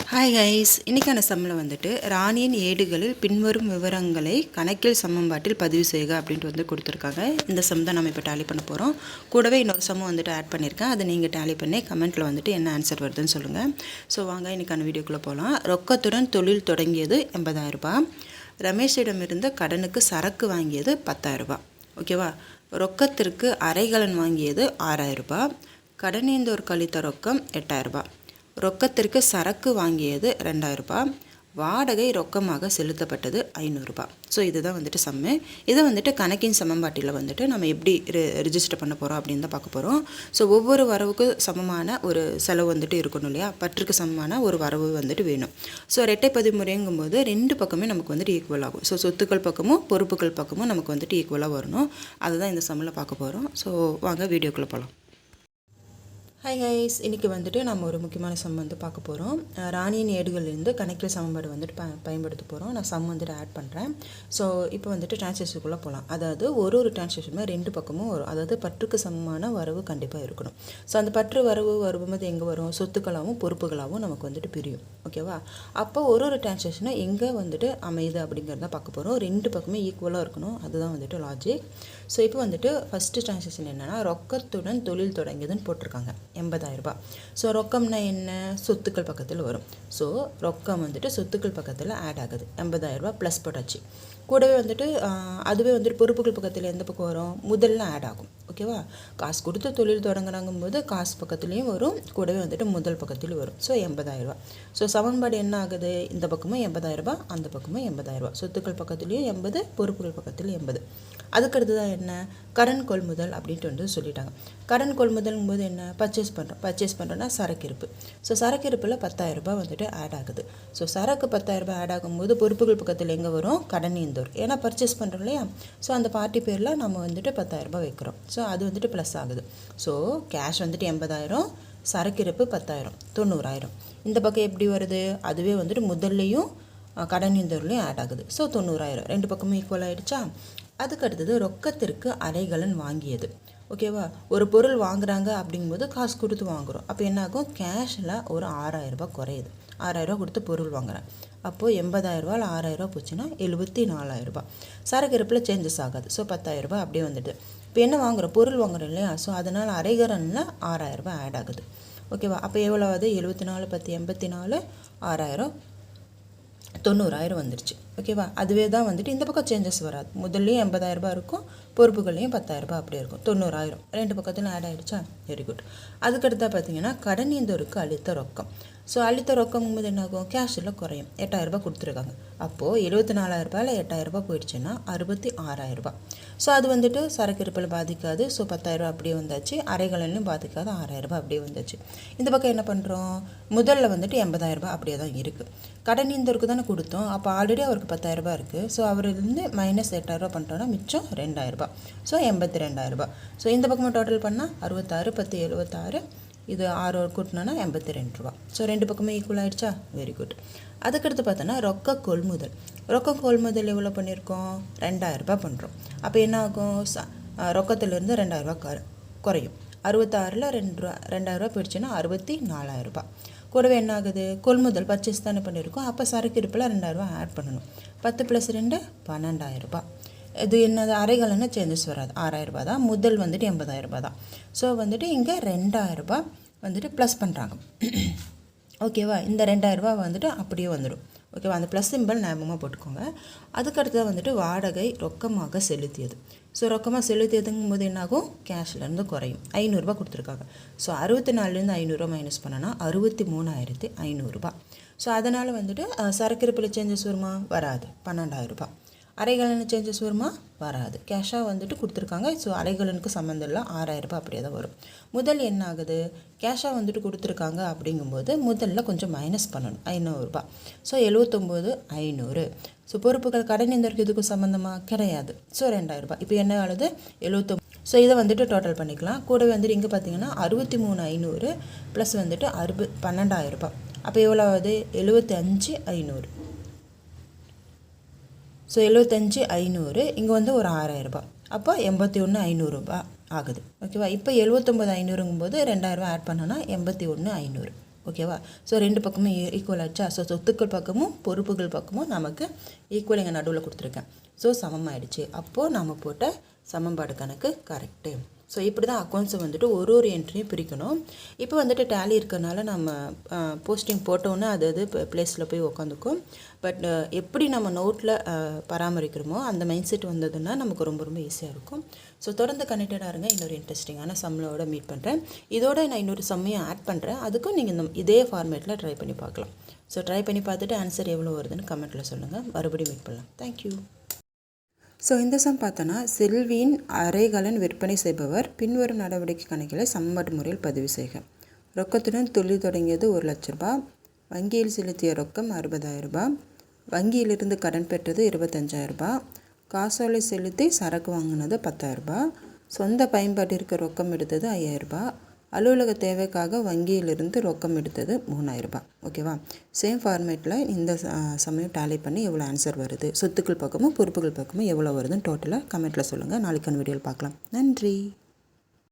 Hi guys, இன்றைக்கான சம்மில் வந்துட்டு ராணியின் ஏடுகளில் பின்வரும் விவரங்களை கணக்கில் சமன்பாட்டில் பதிவு செய்க அப்படின்ட்டு கொடுத்துருக்காங்க. இந்த சம் தான் நம்ம இப்போ டேலி பண்ண போகிறோம். கூடவே இன்னொரு சம்மும் வந்துட்டு ஆட் பண்ணியிருக்கேன். அதை நீங்கள் டேலி பண்ணி கமெண்ட்டில் வந்துட்டு என்ன ஆன்சர் வருதுன்னு சொல்லுங்கள். ஸோ வாங்க இன்றைக்கான வீடியோக்குள்ளே போகலாம். ரொக்கத்துடன் தொழில் தொடங்கியது 80,000 ரூபாய். ரமேஷிடமிருந்து கடனுக்கு சரக்கு வாங்கியது 10,000 ரூபாய். ஓகேவா? ரொக்கத்திற்கு அரைகலன் வாங்கியது 6,000 ரூபாய். கடனீந்தோர் கழித்த ரொக்கம் 8,000 ரூபாய். ரொக்கத்திற்கு சரக்கு வாங்கியது 2,000 ரூபாய். வாடகை ரொக்கமாக செலுத்தப்பட்டது 500 ரூபாய். ஸோ இதுதான் வந்துட்டு சம்மு. இதை வந்துட்டு கணக்கின் சமன்பாட்டில் வந்துட்டு நம்ம எப்படி ரிஜிஸ்டர் பண்ண போகிறோம் அப்படின்னு தான் பார்க்க போகிறோம். ஸோ ஒவ்வொரு வரவுக்கு சமமான ஒரு செலவு வந்துட்டு இருக்கணும் இல்லையா? பற்றுக்கு சமமான ஒரு வரவு வந்துட்டு வேணும். ஸோ இரட்டை பதிமுறைங்கும்போது ரெண்டு பக்கமே நமக்கு வந்துட்டு ஈக்குவல் ஆகும். ஸோ சொத்துக்கள் பக்கமும் பொறுப்புகள் பக்கமும் நமக்கு வந்துட்டு ஈக்குவலாக வரணும். அதுதான் இந்த சம்மில் பார்க்க போகிறோம். ஸோ வாங்க வீடியோக்குள்ளே போகலாம். ஹாய் கைஸ், இன்றைக்கி வந்துட்டு நம்ம ஒரு முக்கியமான சம் வந்து பார்க்க போகிறோம். ராணியின் ஏடுகளிலிருந்து கணக்கில் சமன்பாடு வந்துட்டு பயன்படுத்த போகிறோம். நான் சம் வந்துட்டு ஆட் பண்ணுறேன். ஸோ இப்போ வந்துட்டு டிரான்சாக்ஷனுக்குள்ளே போகலாம். அதாவது ஒரு டிரான்சாக்ஷனுமே ரெண்டு பக்கமும் வரும். அதாவது பற்றுக்கு சமமான வரவு கண்டிப்பாக இருக்கணும். ஸோ அந்த பற்று வரவு வரும்போது எங்கே வரும்? சொத்துக்களாகவும் பொறுப்புகளாகவும் நமக்கு வந்துட்டு பிரியும். ஓகேவா? அப்போ ஒரு டிரான்சாக்ஷனும் எங்கே வந்துட்டு அமையுது அப்படிங்கிறத பார்க்க போகிறோம். ரெண்டு பக்கமே ஈக்குவலாக இருக்கணும். அதுதான் வந்துட்டு லாஜிக். ஸோ இப்போ வந்துட்டு ஃபஸ்ட்டு டிரான்சாக்ஷன் என்னென்னா ரொக்கத்துடன் தொழில் தொடங்கியதுன்னு போட்டிருக்காங்க 80,000 ரூபாய். ஸோ ரொக்கம்னா என்ன? சொத்துக்கள் பக்கத்தில் வரும். ஸோ ரொக்கம் வந்துட்டு சொத்துக்கள் பக்கத்தில் ஆட் ஆகுது. 80,000 ரூபாய் ப்ளஸ் போட்டாச்சு. கூடவே வந்துட்டு அதுவே வந்துட்டு பொறுப்புகள் பக்கத்தில் எந்த பக்கம் வரும்? முதல்ல ஆட் ஆகும். ஓகேவா? காசு கொடுத்து தொழில் தொடங்குறாங்கும் போது காசு பக்கத்துலேயும் வரும், கூடவே வந்துட்டு முதல் பக்கத்துலேயும் வரும். ஸோ 80,000 ரூபாய். ஸோ சமன்பாடு என்ன ஆகுது? இந்த பக்கமும் 80,000 ரூபாய், அந்த பக்கமும் 80,000 ரூபாய். சொத்துக்கள் பக்கத்துலேயும் 80, பொறுப்புகள் பக்கத்துலேயும் 80. அதுக்கடுத்து தான் என்ன? கடன் கொள்முதல் அப்படின்ட்டு வந்து சொல்லிட்டாங்க. கடன் கொள்முதல்ங்கும் போது என்ன? பர்ச்சேஸ் பண்ணுறோன்னா சரக்கு இருப்பு. ஸோ சரக்கு இருப்பில் 10,000 ரூபாய் வந்துட்டு ஆட் ஆகுது. ஸோ சரக்கு 10,000 ரூபாய் ஆட் ஆகும்போது பொறுப்புகள் பக்கத்தில் எங்கே வரும்? கடனீந்தோர். ஏன்னா பர்ச்சேஸ் பண்ணுறோம் இல்லையா? ஸோ அந்த பார்ட்டி பேரில் நம்ம வந்துட்டு 10,000 ரூபாய் வைக்கிறோம். ஸோ அது வந்துட்டு ப்ளஸ் ஆகுது. ஸோ கேஷ் வந்துட்டு 80,000, சரக்கு இருப்பு 10,000, 90,000. இந்த பக்கம் எப்படி வருது? அதுவே வந்துட்டு முதல்லையும் கடனீந்தோர்லையும் ஆட் ஆகுது. ஸோ 90,000. ரெண்டு பக்கமும் ஈக்குவல் ஆகிடுச்சா? அதுக்கு அடுத்தது ரொக்கத்திற்கு அரைகலன் வாங்கியது. ஓகேவா? ஒரு பொருள் வாங்குறாங்க அப்படிங்கும்போது காசு கொடுத்து வாங்குகிறோம். அப்போ என்ன ஆகும்? கேஷில் ஒரு 6,000 ரூபாய் குறையுது. 6,000 ரூபா கொடுத்து பொருள் வாங்குறேன். அப்போது 80,000 ரூபாயில் 6,000 ரூபா போச்சுன்னா 74,000 ரூபாய். சரக்கு இருப்பில் சேஞ்சஸ் ஆகாது. ஸோ 10,000 ரூபாய் அப்படியே வந்துட்டு. இப்போ என்ன வாங்குகிறோம்? பொருள் வாங்குறோம் இல்லையா? ஸோ அதனால் அரைகலனில் 6,000 ரூபாய் ஆட் ஆகுது. ஓகேவா? அப்போ எவ்வளோ ஆகுது? 74 10 84, 6,000, 90,000 வந்துடுச்சு. ஓகேவா? அதுவே தான் வந்துட்டு இந்த பக்கம் சேஞ்சஸ் வராது. முதல்லையும் 80,000 ரூபாய் இருக்கும், பொறுப்புகள்லையும் 10,000 ரூபாய் அப்படியே இருக்கும். 90,000 ரெண்டு பக்கத்தில் ஆட் ஆகிடுச்சா? Very good. அதுக்கடுத்தா பார்த்தீங்கன்னா கடனீந்தோருக்கு அளித்த ரொக்கம். ஸோ அளித்த ரொக்கங்கும்போது என்ன ஆகும்? கேஷில் குறையும். 8,000 ரூபாய் கொடுத்துருக்காங்க. அப்போது 74,000 ரூபாயில் 8,000 ரூபாய் போயிடுச்சுன்னா 66,000 ரூபாய். ஸோ அது வந்துட்டு சரக்கு இருப்பில் பாதிக்காது. ஸோ 10,000 ரூபாய் அப்படியே வந்தாச்சு. அரைகலன்லையும் பாதிக்காது. 6,000 ரூபாய் அப்படியே வந்தாச்சு. இந்த பக்கம் என்ன பண்ணுறோம்? முதல்ல வந்துட்டு 80,000 ரூபாய் அப்படியே தான் இருக்குது. கடனீந்தோருக்கு தானே கொடுத்தோம். அப்போ ஆல்ரெடி அவருக்கு 10,000 ரூபாய் இருக்குது. ஸோ அவர்லேருந்து மைனஸ் 8,000 ரூபாய் பண்ணிட்டோன்னா மிச்சம் 2,000 ரூபாய். ஸோ 82,000 ரூபாய். ஸோ இந்த பக்கமாக டோட்டல் பண்ணால் 66 10 76, இது 6 கூட்டினோன்னா 82 ரூபா. ஸோ ரெண்டு பக்கமே ஈக்குவல் ஆகிடுச்சா? Very good. அதுக்கடுத்து பார்த்தோன்னா ரொக்க கொள்முதல். ரொக்க கொள்முதல் எவ்வளோ பண்ணியிருக்கோம்? 2,000 ரூபாய் பண்ணுறோம். அப்போ என்ன ஆகும்? ரொக்கத்திலேருந்து 2,000 ரூபாய் குறையும். 66ல் 2,000 ரூபாய் போயிடுச்சுன்னா 64,000 ரூபாய். கூடவே என்ன ஆகுது? கொள்முதல் பர்ச்சேஸ் தானே பண்ணியிருக்கோம். அப்போ சரக்கு இருப்பில் 2,000 ரூபாய் ஆட் பண்ணணும். 10 + 2 12,000 ரூபாய். இது என்னது? அரைகலன்னு சேஞ்சஸ் வராது. 6,000 ரூபாய் தான். முதல் வந்துட்டு 80,000 ரூபாய் தான். ஸோ வந்துட்டு இங்கே 2,000 ரூபாய் வந்துட்டு ப்ளஸ் பண்ணுறாங்க. ஓகேவா? இந்த 2,000 ரூபாய் வந்துட்டு அப்படியே வந்துடும். ஓகேவா? அந்த ப்ளஸ் சிம்பிள் ஞாபகமாக போட்டுக்கோங்க. அதுக்கடுத்து வந்துட்டு வாடகை ரொக்கமாக செலுத்தியது. ஸோ ரொக்கமாக செலுத்தியதுங்கும் போது என்னாகும்? கேஷ்லேருந்து குறையும். 500 ரூபாய் கொடுத்துருக்காங்க. ஸோ 64லேருந்து 500 ரூபாய் மைனஸ் பண்ணனா 63,500 ரூபாய். ஸோ அதனால் வந்துட்டு சரக்கு இருப்பில் சேஞ்சஸ் வருமா? வராது. 12,000 ரூபாய். அரைகலனு சேஞ்சஸ் வருமா? வராது. கேஷாக வந்துட்டு கொடுத்துருக்காங்க. ஸோ அரைகலனுக்கு சம்மந்தம் இல்லை. 6,000 ரூபாய் அப்படியே தான் வரும். முதல் என்ன ஆகுது? கேஷாக வந்துட்டு கொடுத்துருக்காங்க அப்படிங்கும்போது முதல்ல கொஞ்சம் மைனஸ் பண்ணணும். 500 ரூபாய். ஸோ 79,500. ஸோ பொறுப்புகள் கடனீந்தோருக்கு இதுக்கும் சம்மந்தமாக கிடையாது. ஸோ 2,000 ரூபாய். இப்போ என்ன ஆகுது? 79. ஸோ இதை வந்துட்டு டோட்டல் பண்ணிக்கலாம். கூடவே வந்துட்டு இங்கே பார்த்தீங்கன்னா 63,500 ப்ளஸ் வந்துட்டு 12,000 ரூபாய். அப்போ எவ்வளோ ஆகுது? 75,500. ஸோ 75,500 இங்கே வந்து ஒரு 6,000 ரூபாய். அப்போ 81,500 ரூபாய் ஆகுது. ஓகேவா? இப்போ 79,500ங்கும்போது 2,000 ரூபாய் ஆட் பண்ணோன்னா 81,500. ஓகேவா? ஸோ 2 பக்கமும் ஈக்குவல் ஆச்சா? ஸோ சொத்துக்கள் பக்கமும் பொறுப்புகள் பக்கமும் நமக்கு ஈக்குவல் இங்கே நடுவில் கொடுத்துருக்கேன். ஸோ சமமாயிடுச்சு. அப்போது நம்ம போட்ட சமன்பாடு கணக்கு கரெக்டு. ஸோ இப்படி தான் அக்கௌண்ட்ஸை வந்துட்டு ஒரு என்ட்ரியும் பிரிக்கணும். இப்போ வந்துட்டு டேலி இருக்கிறனால நம்ம போஸ்டிங் போட்டோன்னே அது பிளேஸில் போய் உக்காந்துக்கும். பட் எப்படி நம்ம நோட்டில் பராமரிக்கிறோமோ அந்த மைண்ட் செட் வந்ததுன்னா நமக்கு ரொம்ப ஈஸியாக இருக்கும். ஸோ தொடர்ந்து கனெக்டடாக இருங்க. இன்னொரு இன்ட்ரெஸ்டிங்கான சம்மளோட மீட் பண்ணுறேன். இதோட நான் இன்னொரு சம்மையும் ஆட் பண்ணுறேன். அதுக்கும் நீங்கள் இதே ஃபார்மேட்டில் ட்ரை பண்ணி பார்க்கலாம். ஸோ ட்ரை பண்ணி பார்த்துட்டு ஆன்சர் எவ்வளோ வருதுன்னு கமெண்ட்டில் சொல்லுங்கள். மறுபடியும் மீட் பண்ணலாம். தேங்க்யூ. ஸோ இந்த சம் பார்த்தோன்னா, செல்வியின் அறைகலன் விற்பனை செய்பவர் பின்வரும் நடவடிக்கை கணக்கில் சமன்பாட்டு முறையில் பதிவு செய்க. ரொக்கத்துடன் தொழில் தொடங்கியது 1,00,000 ரூபாய். வங்கியில் செலுத்திய ரொக்கம் 60,000 ரூபாய். வங்கியிலிருந்து கடன் பெற்றது 25,000 ரூபாய். காசோலை செலுத்தி சரக்கு வாங்கினது 10,000 ரூபாய். சொந்த பயன்பாட்டிற்கு ரொக்கம் எடுத்தது 5,000 ரூபாய். அலுவலக தேவைக்காக வங்கியிலிருந்து ரொக்கம் எடுத்தது 3,000 ரூபாய். ஓகேவா? சேம் ஃபார்மேட்டில் இந்த சமயம் டேலி பண்ணி எவ்வளோ ஆன்சர் வருது, சொத்துக்கள் பக்கமும் பொறுப்புகள் பக்கமும் எவ்வளோ வருதுன்னு டோட்டலாக கமெண்ட்டில் சொல்லுங்கள். நாளைக்கான வீடியோவில் பார்க்கலாம். நன்றி.